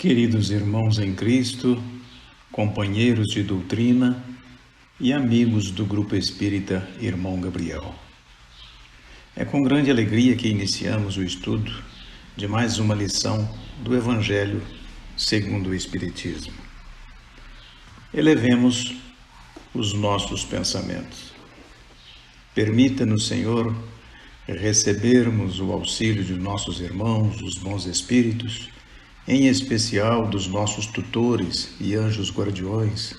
Queridos irmãos em Cristo, companheiros de doutrina e amigos do Grupo Espírita Irmão Gabriel. É com grande alegria que iniciamos o estudo de mais uma lição do Evangelho segundo o Espiritismo. Elevemos os nossos pensamentos. Permita-nos, Senhor, recebermos o auxílio de nossos irmãos, os bons espíritos, em especial dos nossos tutores e anjos guardiões,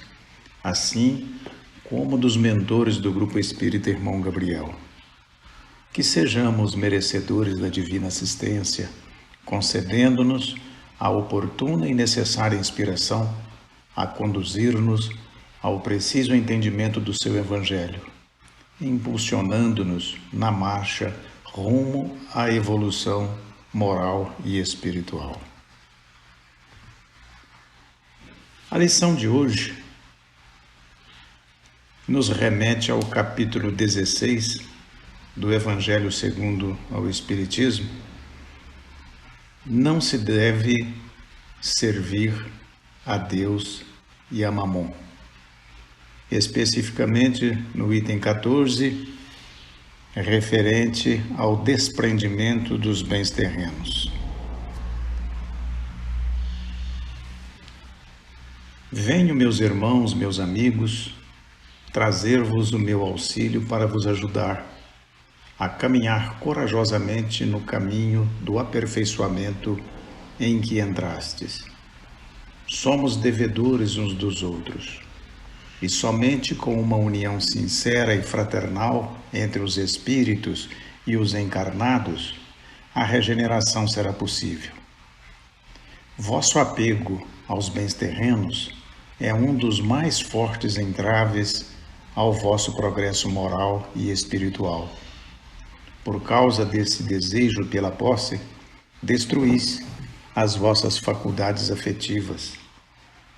assim como dos mentores do Grupo Espírita Irmão Gabriel. Que sejamos merecedores da divina assistência, concedendo-nos a oportuna e necessária inspiração a conduzir-nos ao preciso entendimento do seu Evangelho, impulsionando-nos na marcha rumo à evolução moral e espiritual. A lição de hoje nos remete ao capítulo 16 do Evangelho segundo ao Espiritismo. Não se deve servir a Deus e a Mamon. Especificamente no item 14, referente ao desprendimento dos bens terrenos. Venho, meus irmãos, meus amigos, trazer-vos o meu auxílio para vos ajudar a caminhar corajosamente no caminho do aperfeiçoamento em que entrastes. Somos devedores uns dos outros, e somente com uma união sincera e fraternal entre os espíritos e os encarnados, a regeneração será possível. Vosso apego aos bens terrenos é um dos mais fortes entraves ao vosso progresso moral e espiritual. Por causa desse desejo pela posse, destruís as vossas faculdades afetivas,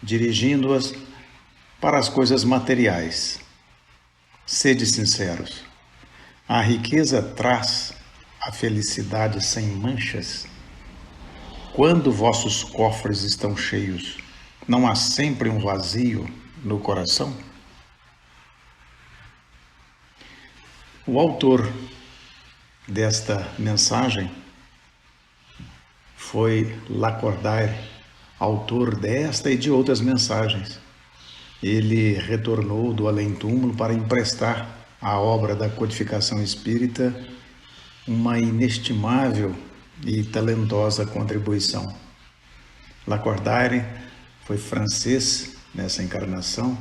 dirigindo-as para as coisas materiais. Sede sinceros. A riqueza traz a felicidade sem manchas? Quando vossos cofres estão cheios, não há sempre um vazio no coração? O autor desta mensagem foi Lacordaire, autor desta e de outras mensagens. Ele retornou do além-túmulo para emprestar à obra da codificação espírita uma inestimável e talentosa contribuição. Lacordaire foi francês nessa encarnação,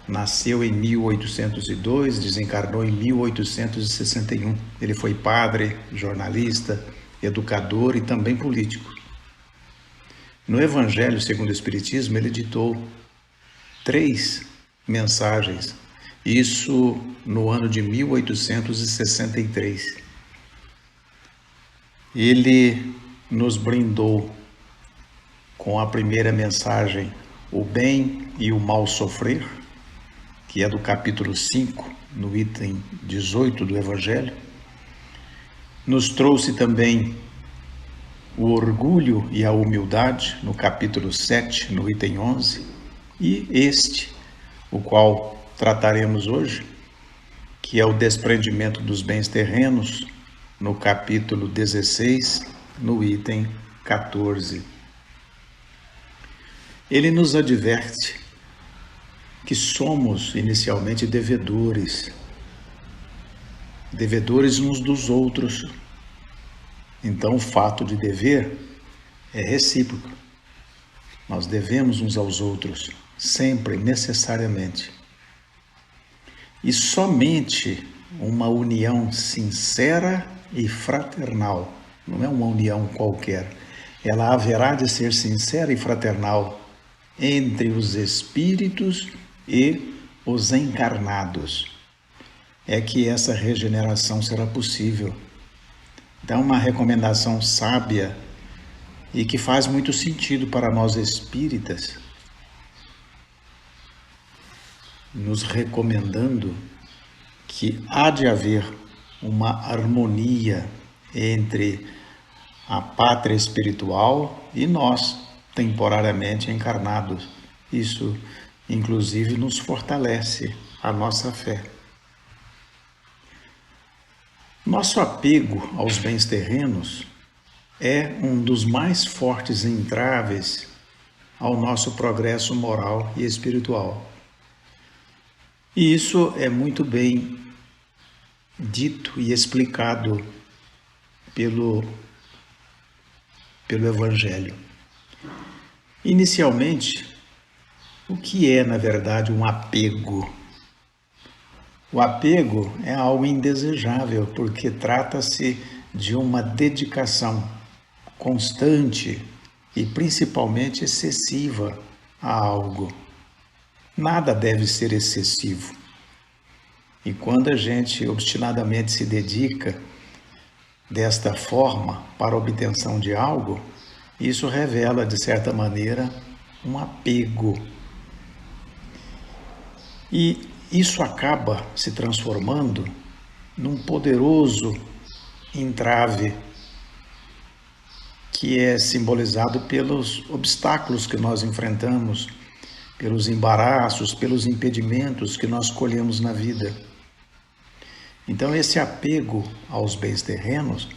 nasceu em 1802, desencarnou em 1861. Ele foi padre, jornalista, educador e também político. No Evangelho segundo o Espiritismo, ele ditou 3 mensagens, isso no ano de 1863. Ele nos brindou com a primeira mensagem, o bem e o mal sofrer, que é do capítulo 5, no item 18 do Evangelho. Nos trouxe também o orgulho e a humildade, no capítulo 7, no item 11. E este, o qual trataremos hoje, que é o desprendimento dos bens terrenos, no capítulo 16, no item 14. Ele nos adverte que somos inicialmente devedores uns dos outros. Então o fato de dever é recíproco. Nós devemos uns aos outros, sempre, necessariamente. E somente uma união sincera e fraternal, não é uma união qualquer, ela haverá de ser sincera e fraternal entre os espíritos e os encarnados. É que essa regeneração será possível. Então, uma recomendação sábia e que faz muito sentido para nós espíritas, nos recomendando que há de haver uma harmonia entre a pátria espiritual e nós, temporariamente encarnados. Isso, inclusive, nos fortalece a nossa fé. Nosso apego aos bens terrenos é um dos mais fortes entraves ao nosso progresso moral e espiritual. E isso é muito bem dito e explicado pelo Evangelho. Inicialmente, o que é, na verdade, um apego? O apego é algo indesejável, porque trata-se de uma dedicação constante e principalmente excessiva a algo. Nada deve ser excessivo. E quando a gente obstinadamente se dedica desta forma para a obtenção de algo, isso revela, de certa maneira, um apego. E isso acaba se transformando num poderoso entrave que é simbolizado pelos obstáculos que nós enfrentamos, pelos embaraços, pelos impedimentos que nós colhemos na vida. Então, esse apego aos bens terrenos,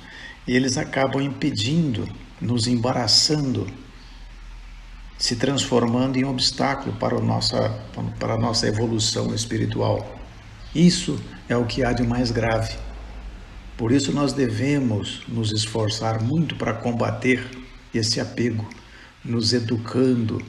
eles acabam impedindo, nos embaraçando, se transformando em obstáculo para a nossa evolução espiritual. Isso é o que há de mais grave. Por isso nós devemos nos esforçar muito para combater esse apego, nos educando,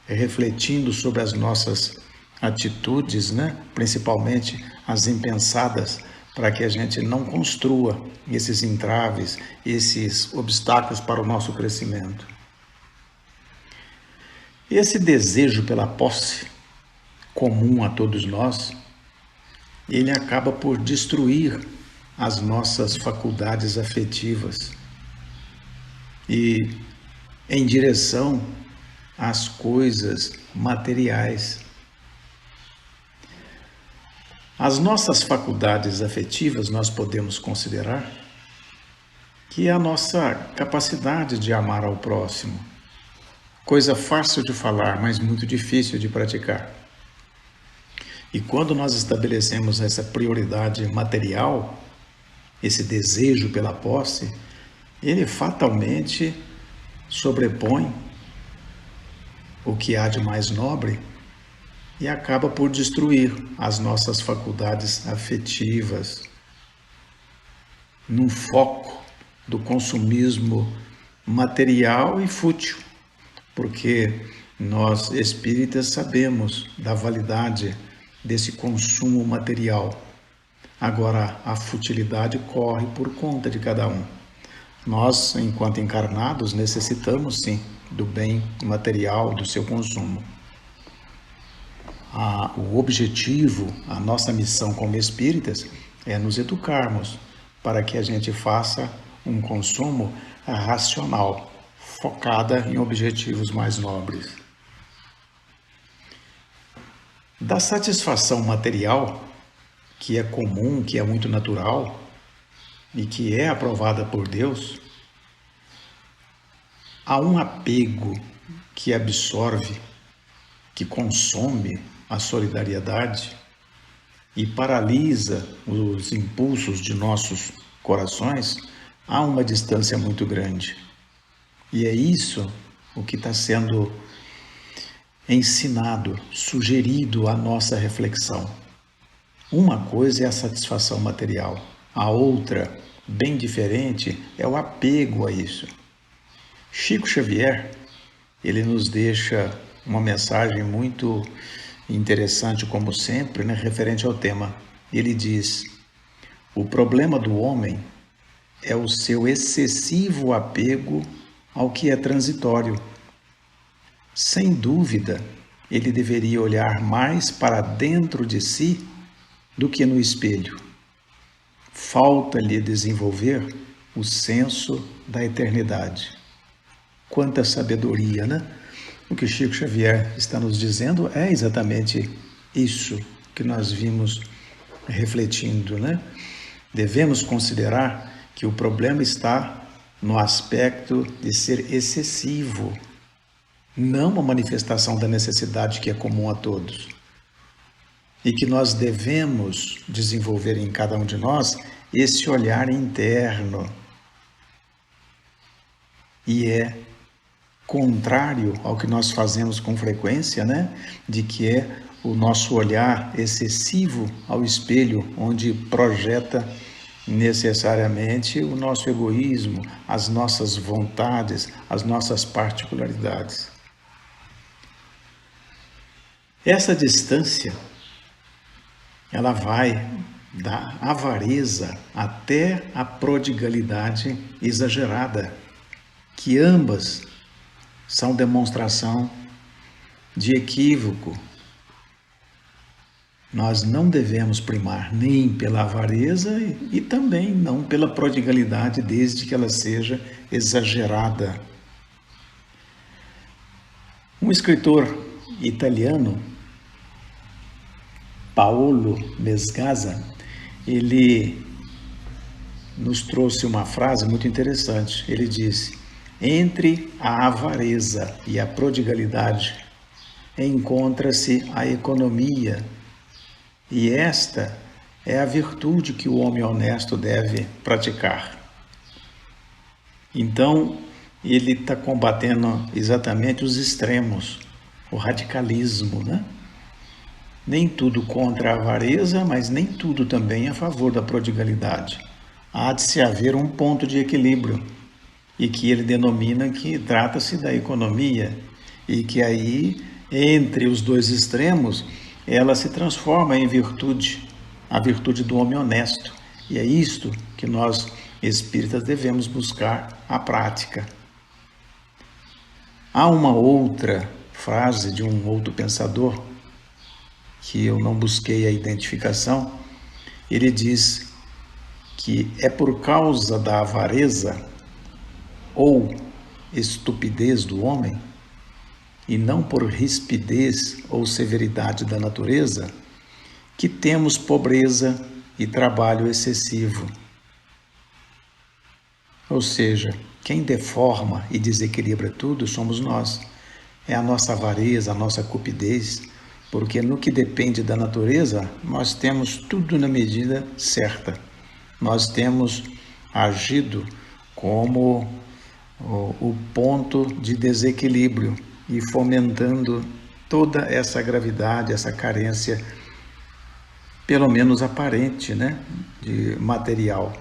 refletindo sobre as nossas atitudes, principalmente as impensadas, para que a gente não construa esses entraves, esses obstáculos para o nosso crescimento. Esse desejo pela posse, comum a todos nós, ele acaba por destruir as nossas faculdades afetivas e em direção às coisas materiais. As nossas faculdades afetivas nós podemos considerar que é a nossa capacidade de amar ao próximo. Coisa fácil de falar, mas muito difícil de praticar. E quando nós estabelecemos essa prioridade material, esse desejo pela posse, ele fatalmente sobrepõe o que há de mais nobre e acaba por destruir as nossas faculdades afetivas num foco do consumismo material e fútil, porque nós espíritas sabemos da validade desse consumo material. Agora, a futilidade corre por conta de cada um. Nós, enquanto encarnados, necessitamos sim do bem material, do seu consumo. O objetivo, a nossa missão como espíritas é nos educarmos para que a gente faça um consumo racional, focada em objetivos mais nobres. Da satisfação material, que é comum, que é muito natural e que é aprovada por Deus, há um apego que absorve, que consome a solidariedade e paralisa os impulsos de nossos corações a uma distância muito grande. E é isso o que está sendo ensinado, sugerido à nossa reflexão. Uma coisa é a satisfação material, a outra, bem diferente, é o apego a isso. Chico Xavier, ele nos deixa uma mensagem muito interessante, como sempre, referente ao tema. Ele diz: o problema do homem é o seu excessivo apego ao que é transitório. Sem dúvida, ele deveria olhar mais para dentro de si do que no espelho. Falta-lhe desenvolver o senso da eternidade. Quanta sabedoria, O que Chico Xavier está nos dizendo é exatamente isso que nós vimos refletindo, Devemos considerar que o problema está no aspecto de ser excessivo não uma manifestação da necessidade que é comum a todos. E que nós devemos desenvolver em cada um de nós esse olhar interno. E é contrário ao que nós fazemos com frequência, né? De que é o nosso olhar excessivo ao espelho, onde projeta necessariamente o nosso egoísmo, as nossas vontades, as nossas particularidades. Essa distância, ela vai da avareza até a prodigalidade exagerada, que ambas são demonstração de equívoco. Nós não devemos primar nem pela avareza e também não pela prodigalidade, desde que ela seja exagerada. Um escritor italiano, Paolo Mesgasa, ele nos trouxe uma frase muito interessante. Ele disse: entre a avareza e a prodigalidade encontra-se a economia, e esta é a virtude que o homem honesto deve praticar. Então, ele está combatendo exatamente os extremos, o radicalismo, né? Nem tudo contra a avareza, mas nem tudo também a favor da prodigalidade. Há de se haver um ponto de equilíbrio, e que ele denomina que trata-se da economia, e que aí, entre os dois extremos, ela se transforma em virtude, a virtude do homem honesto. E é isto que nós, espíritas, devemos buscar a prática. Há uma outra frase de um outro pensador, que eu não busquei a identificação. Ele diz que é por causa da avareza ou estupidez do homem, e não por rispidez ou severidade da natureza, que temos pobreza e trabalho excessivo. Ou seja, quem deforma e desequilibra tudo somos nós. É a nossa avareza, a nossa cupidez, porque no que depende da natureza, nós temos tudo na medida certa. Nós temos agido como o ponto de desequilíbrio e fomentando toda essa gravidade, essa carência, pelo menos aparente, né, de material.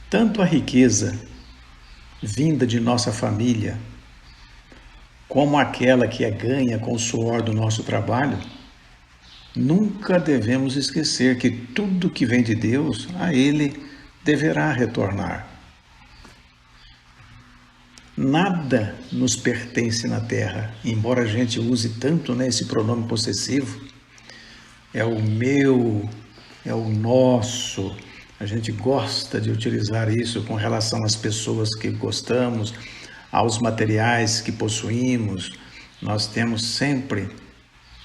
Tanto a riqueza vinda de nossa família, como aquela que é ganha com o suor do nosso trabalho, nunca devemos esquecer que tudo que vem de Deus, a Ele deverá retornar. Nada nos pertence na terra, embora a gente use tanto, né, esse pronome possessivo. É o meu, é o nosso. A gente gosta de utilizar isso com relação às pessoas que gostamos, aos materiais que possuímos. Nós temos sempre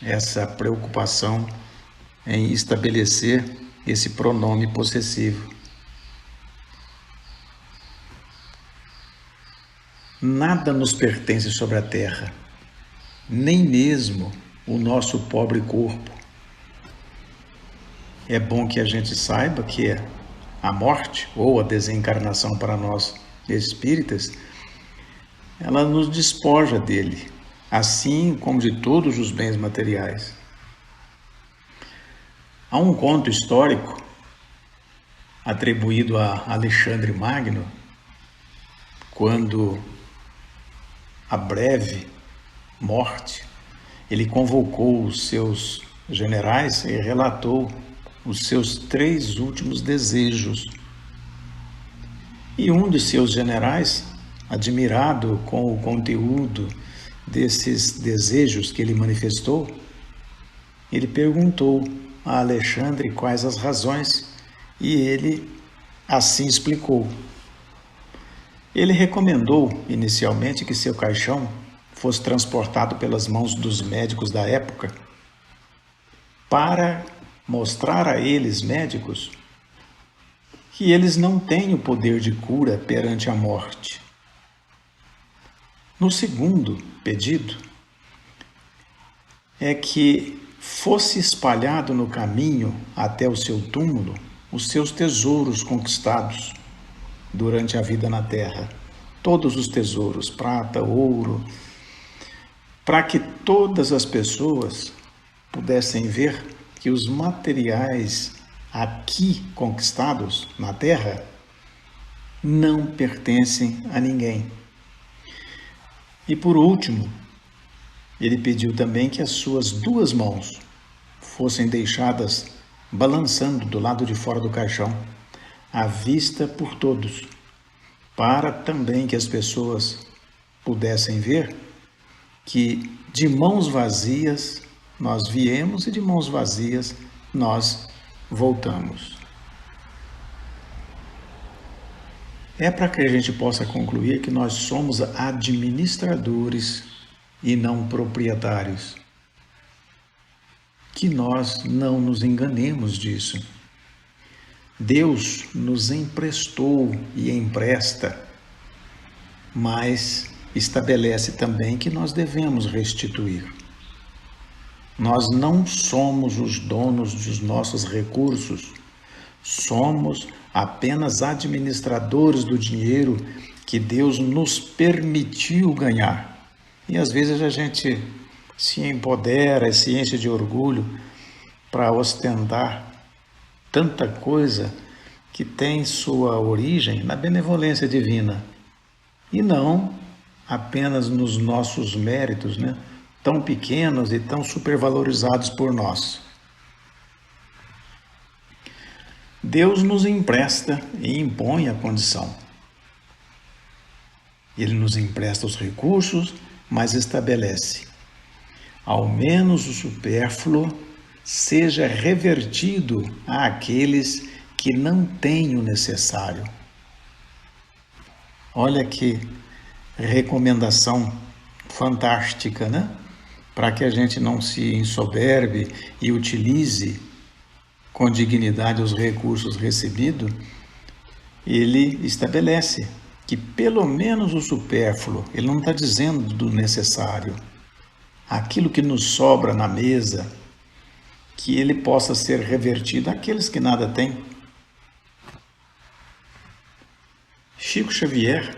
essa preocupação em estabelecer esse pronome possessivo. Nada nos pertence sobre a terra, nem mesmo o nosso pobre corpo. É bom que a gente saiba que a morte ou a desencarnação para nós espíritas, ela nos despoja dele, assim como de todos os bens materiais. Há um conto histórico atribuído a Alexandre Magno, quando a breve morte, ele convocou os seus generais e relatou os seus 3 últimos desejos. E um de seus generais, admirado com o conteúdo desses desejos que ele manifestou, ele perguntou a Alexandre quais as razões, e ele assim explicou. Ele recomendou inicialmente que seu caixão fosse transportado pelas mãos dos médicos da época, para mostrar a eles, médicos, que eles não têm o poder de cura perante a morte. No segundo pedido, é que fosse espalhado no caminho até o seu túmulo os seus tesouros conquistados durante a vida na terra. Todos os tesouros, prata, ouro, para que todas as pessoas pudessem ver que os materiais aqui conquistados na terra não pertencem a ninguém. E por último, ele pediu também que as suas duas mãos fossem deixadas balançando do lado de fora do caixão, à vista por todos, para também que as pessoas pudessem ver que de mãos vazias nós viemos e de mãos vazias nós voltamos. É para que a gente possa concluir que nós somos administradores e não proprietários. Que nós não nos enganemos disso. Deus nos emprestou e empresta, mas estabelece também que nós devemos restituir. Nós não somos os donos dos nossos recursos, somos apenas administradores do dinheiro que Deus nos permitiu ganhar. E às vezes a gente se empodera, se enche de orgulho para ostentar tanta coisa que tem sua origem na benevolência divina e não apenas nos nossos méritos, né? Tão pequenos e tão supervalorizados por nós. Deus nos empresta e impõe a condição. Ele nos empresta os recursos, mas estabelece: ao menos o supérfluo seja revertido àqueles que não têm o necessário. Olha que recomendação fantástica, né? Para que a gente não se ensoberbe e utilize com dignidade os recursos recebidos, ele estabelece que pelo menos o supérfluo, ele não está dizendo do necessário, aquilo que nos sobra na mesa, que ele possa ser revertido àqueles que nada têm. Chico Xavier,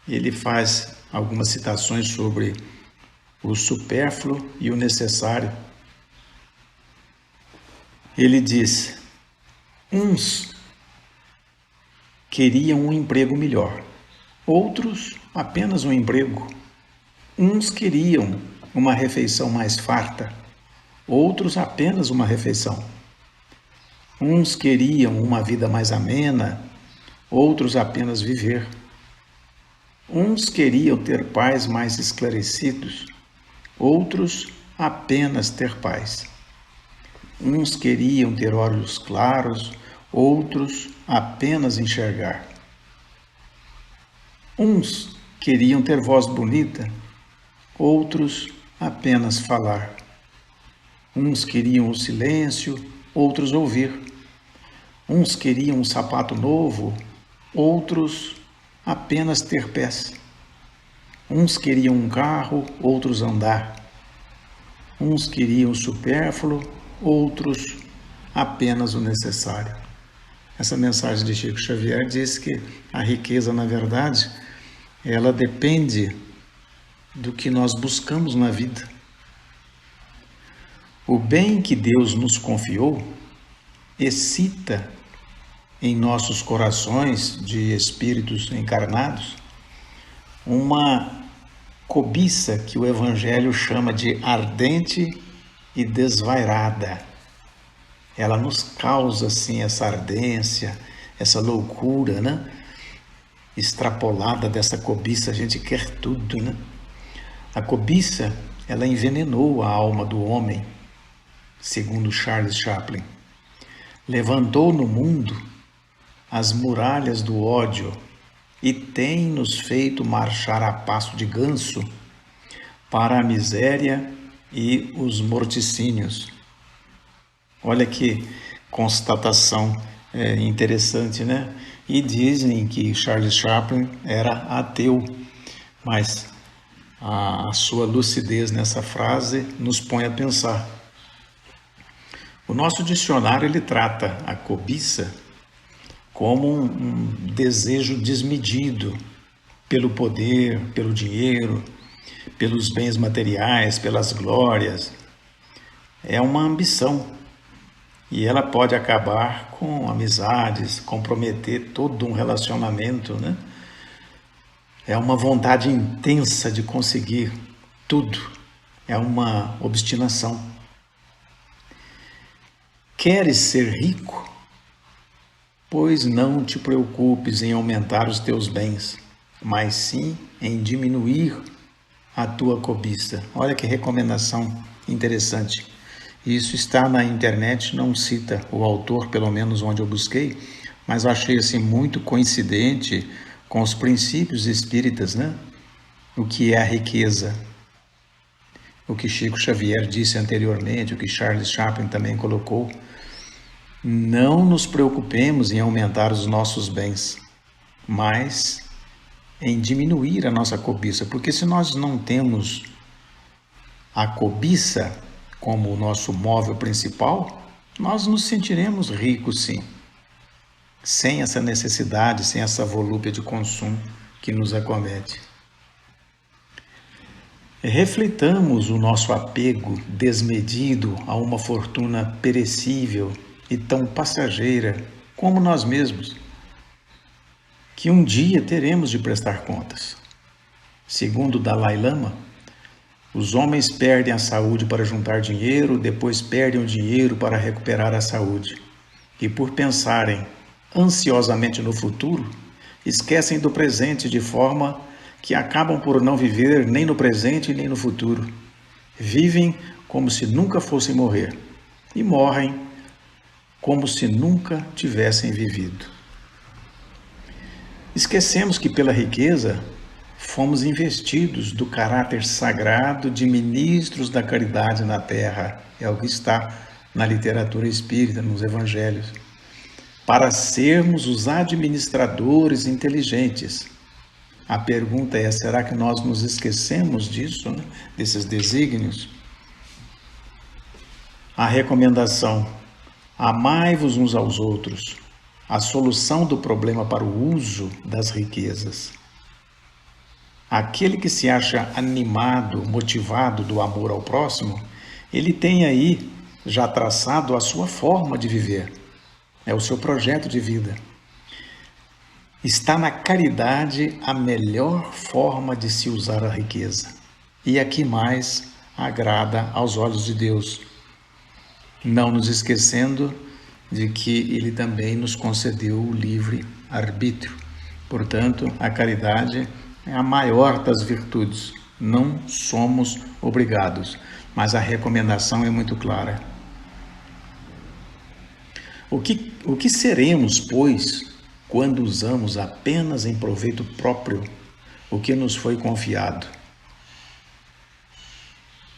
ele faz algumas citações sobre o supérfluo e o necessário. Ele diz: uns queriam um emprego melhor, outros apenas um emprego. Uns queriam uma refeição mais farta, outros apenas uma refeição. Uns queriam uma vida mais amena, outros apenas viver. Uns queriam ter pais mais esclarecidos, outros apenas ter paz. Uns queriam ter olhos claros, outros apenas enxergar. Uns queriam ter voz bonita, outros apenas falar. Uns queriam o silêncio, outros ouvir. Uns queriam um sapato novo, outros apenas ter pés. Uns queriam um carro, outros andar. Uns queriam o supérfluo, outros apenas o necessário. Essa mensagem de Chico Xavier diz que a riqueza, na verdade, ela depende do que nós buscamos na vida. O bem que Deus nos confiou excita em nossos corações de espíritos encarnados uma cobiça que o Evangelho chama de ardente e desvairada. Ela nos causa assim essa ardência, essa loucura, né? Extrapolada dessa cobiça, a gente quer tudo, né? A cobiça, ela envenenou a alma do homem, segundo Charles Chaplin. Levantou no mundo as muralhas do ódio e tem nos feito marchar a passo de ganso para a miséria e os morticínios. Olha que constatação interessante, né? E dizem que Charles Chaplin era ateu, mas A sua lucidez nessa frase nos põe a pensar. O nosso dicionário ele trata a cobiça como um desejo desmedido pelo poder, pelo dinheiro, pelos bens materiais, pelas glórias. É uma ambição e ela pode acabar com amizades, comprometer todo um relacionamento, né? É uma vontade intensa de conseguir tudo, é uma obstinação. Queres ser rico? Pois não te preocupes em aumentar os teus bens, mas sim em diminuir a tua cobiça. Olha que recomendação interessante. Isso está na internet, não cita o autor, pelo menos onde eu busquei, mas eu achei assim muito coincidente com os princípios espíritas, né? O que é a riqueza? O que Chico Xavier disse anteriormente, o que Charles Chaplin também colocou. Não nos preocupemos em aumentar os nossos bens, mas em diminuir a nossa cobiça, porque se nós não temos a cobiça como o nosso móvel principal, nós nos sentiremos ricos sim, sem essa necessidade, sem essa volúpia de consumo que nos acomete. Reflitamos o nosso apego desmedido a uma fortuna perecível e tão passageira como nós mesmos, que um dia teremos de prestar contas. Segundo Dalai Lama, os homens perdem a saúde para juntar dinheiro, depois perdem o dinheiro para recuperar a saúde. E por pensarem ansiosamente no futuro, esquecem do presente de forma que acabam por não viver nem no presente nem no futuro. Vivem como se nunca fossem morrer e morrem como se nunca tivessem vivido. Esquecemos que pela riqueza fomos investidos do caráter sagrado de ministros da caridade na terra. É o que está na literatura espírita, nos evangelhos. Para sermos os administradores inteligentes. A pergunta é, será que nós nos esquecemos disso, né? Desses desígnios? A recomendação, amai-vos uns aos outros, a solução do problema para o uso das riquezas. Aquele que se acha animado, motivado do amor ao próximo, ele tem aí já traçado a sua forma de viver, é o seu projeto de vida. Está na caridade a melhor forma de se usar a riqueza. E a que mais agrada aos olhos de Deus. Não nos esquecendo de que Ele também nos concedeu o livre arbítrio. Portanto, a caridade é a maior das virtudes. Não somos obrigados, mas a recomendação é muito clara. O que seremos, pois, quando usamos apenas em proveito próprio o que nos foi confiado?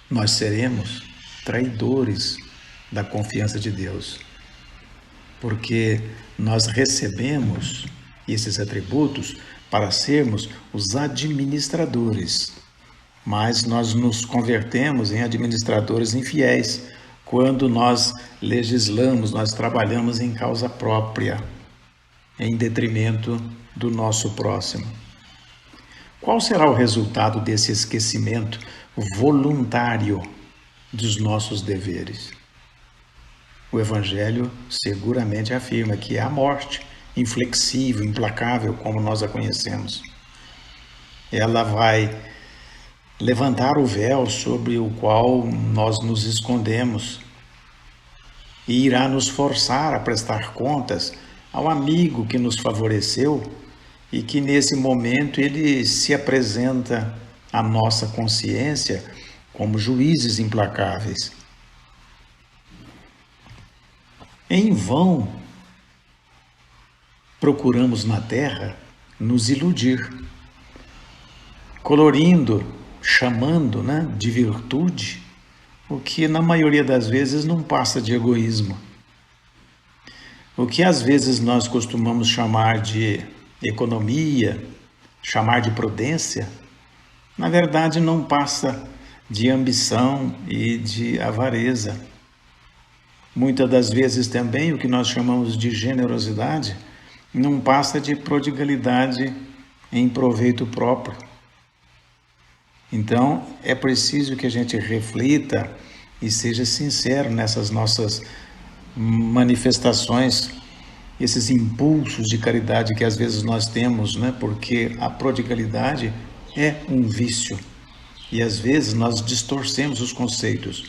Nós seremos traidores da confiança de Deus, porque nós recebemos esses atributos para sermos os administradores, mas nós nos convertemos em administradores infiéis quando nós legislamos, nós trabalhamos em causa própria, em detrimento do nosso próximo. Qual será o resultado desse esquecimento voluntário dos nossos deveres? O Evangelho seguramente afirma que é a morte, inflexível, implacável, como nós a conhecemos. Ela vai levantar o véu sobre o qual nós nos escondemos e irá nos forçar a prestar contas ao amigo que nos favoreceu e que nesse momento ele se apresenta à nossa consciência como juízes implacáveis. Em vão procuramos na terra nos iludir, colorindo, chamando, de virtude o que na maioria das vezes não passa de egoísmo. O que às vezes nós costumamos chamar de economia, chamar de prudência, na verdade não passa de ambição e de avareza. Muitas das vezes também o que nós chamamos de generosidade não passa de prodigalidade em proveito próprio. Então, é preciso que a gente reflita e seja sincero nessas nossas manifestações, esses impulsos de caridade que às vezes nós temos, né? Porque a prodigalidade é um vício e às vezes nós distorcemos os conceitos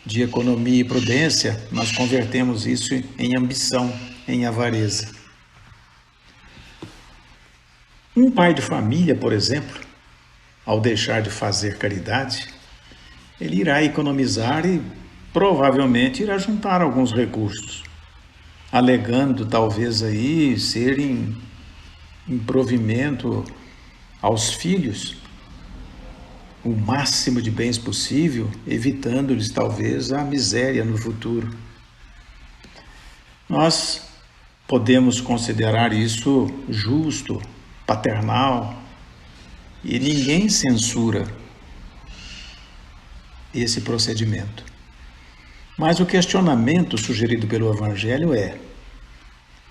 de economia e prudência, nós convertemos isso em ambição, em avareza. Um pai de família, por exemplo, ao deixar de fazer caridade, ele irá economizar e provavelmente irá juntar alguns recursos, alegando talvez aí ser em provimento aos filhos o máximo de bens possível, evitando-lhes talvez a miséria no futuro. Nós podemos considerar isso justo, paternal, e ninguém censura esse procedimento. Mas o questionamento sugerido pelo Evangelho é: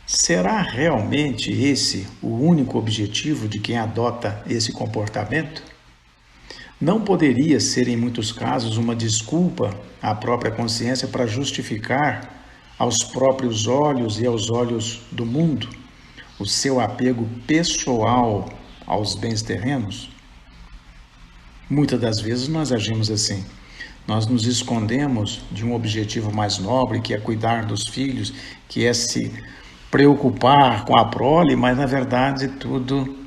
será realmente esse o único objetivo de quem adota esse comportamento? Não poderia ser, em muitos casos, uma desculpa à própria consciência para justificar aos próprios olhos e aos olhos do mundo o seu apego pessoal aos bens terrenos? Muitas das vezes nós agimos assim. Nós nos escondemos de um objetivo mais nobre, que é cuidar dos filhos, que é se preocupar com a prole, mas na verdade tudo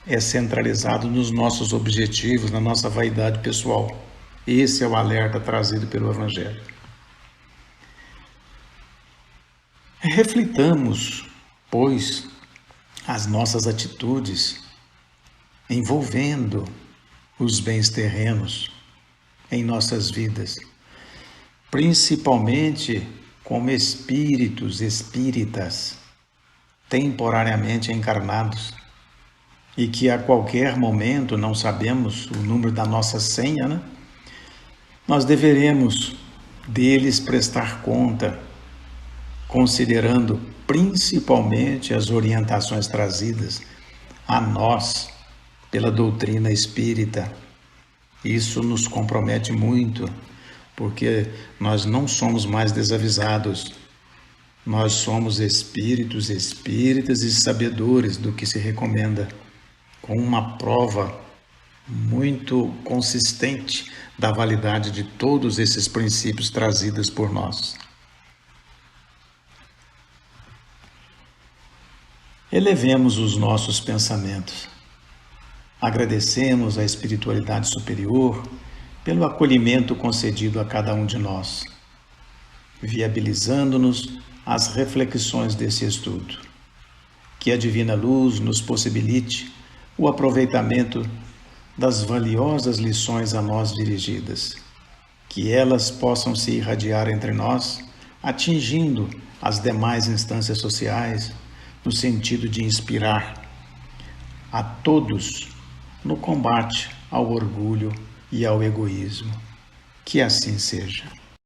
é centralizado nos nossos objetivos, na nossa vaidade pessoal. Esse é o alerta trazido pelo Evangelho. Reflitamos, pois, as nossas atitudes envolvendo os bens terrenos em nossas vidas, principalmente como espíritos espíritas temporariamente encarnados e que a qualquer momento, não sabemos o número da nossa senha, né? Nós deveremos deles prestar conta, considerando principalmente as orientações trazidas a nós pela doutrina espírita. Isso nos compromete muito, porque nós não somos mais desavisados. Nós somos espíritos, espíritas e sabedores do que se recomenda, com uma prova muito consistente da validade de todos esses princípios trazidos por nós. Elevemos os nossos pensamentos. Agradecemos à espiritualidade superior pelo acolhimento concedido a cada um de nós, viabilizando-nos as reflexões desse estudo. Que a divina luz nos possibilite o aproveitamento das valiosas lições a nós dirigidas, que elas possam se irradiar entre nós, atingindo as demais instâncias sociais, no sentido de inspirar a todos no combate ao orgulho e ao egoísmo. Que assim seja.